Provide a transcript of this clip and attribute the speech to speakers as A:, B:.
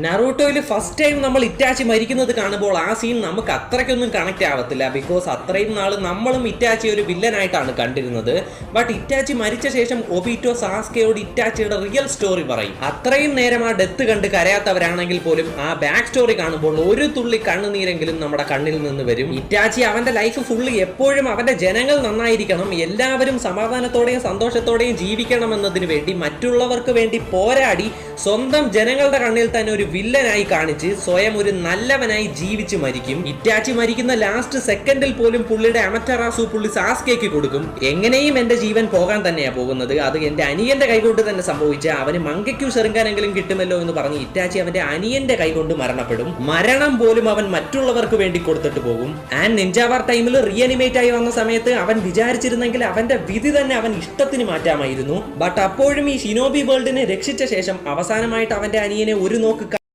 A: നറൂട്ടോയിൽ first time നമ്മൾ Itachi മരിക്കുന്നത് കാണുമ്പോൾ ആ സീൻ നമുക്ക് അത്രയ്ക്കൊന്നും കണക്ട് ആവത്തില്ല. ബിക്കോസ് അത്രയും നാൾ നമ്മളും ഇറ്റാച്ചി ഒരു വില്ലനായിട്ടാണ് കണ്ടിരുന്നത്. ബട്ട് ഇറ്റാച്ചി മരിച്ച ശേഷം ഒബീറ്റോ സാസ്കയോട് ഇറ്റാച്ചിയുടെ റിയൽ സ്റ്റോറി പറയും. അത്രയും നേരം ആ ഡെത്ത് കണ്ട് കരയാത്തവരാണെങ്കിൽ പോലും ആ ബാക്ക് സ്റ്റോറി കാണുമ്പോൾ ഒരു തുള്ളി കണ്ണുനീരെങ്കിലും നമ്മുടെ കണ്ണിൽ നിന്ന് വരും. ഇറ്റാച്ചി അവന്റെ ലൈഫ് ഫുള്ള് എപ്പോഴും അവന്റെ ജനങ്ങൾ നന്നായിരിക്കണം, എല്ലാവരും സമാധാനത്തോടെയും സന്തോഷത്തോടെയും ജീവിക്കണം എന്നതിന് വേണ്ടി മറ്റുള്ളവർക്ക് വേണ്ടി പോരാടി സ്വന്തം ജനങ്ങളുടെ കണ്ണിൽ തന്നെ ഒരു വില്ലനായി കാണിച്ച് സ്വയം ഒരു നല്ലവനായി ജീവിച്ച് മരിക്കും. ഇറ്റാച്ചി മരിക്കുന്ന ലാസ്റ്റ് സെക്കൻഡിൽ പോലും പുള്ളിയുടെ അമറ്ററാസു പുള്ളി സാസ്കേക്ക് കൊടുക്കും. എങ്ങനെയും എന്റെ ജീവൻ പോകാൻ തന്നെയാ പോകുന്നത്, അത് എന്റെ അനിയന്റെ കൈകൊണ്ട് തന്നെ സംഭവിച്ച അവന് മങ്കയ്ക്കു ചെറുക്കാനെങ്കിലും കിട്ടുമല്ലോ എന്ന് പറഞ്ഞ് ഇറ്റാച്ചി അവന്റെ അനിയന്റെ കൈകൊണ്ട് മരണപ്പെടും. മരണം പോലും അവൻ മറ്റുള്ളവർക്ക് വേണ്ടി കൊടുത്തിട്ട് പോകും. ആൻഡ് നിഞ്ചാവാർ ടൈമിൽ റീഅനിമേറ്റ് ആയി വന്ന സമയത്ത് അവൻ വിചാരിച്ചിരുന്നെങ്കിൽ അവന്റെ വിധി തന്നെ അവൻ ഇഷ്ടത്തിന് മാറ്റാമായിരുന്നു. ബട്ട് അപ്പോഴും ഈ ഷിനോബി വേൾഡിനെ രക്ഷിച്ച ശേഷം അവസാനമായിട്ട് അവന്റെ അനിയനെ ഒരു നോക്ക്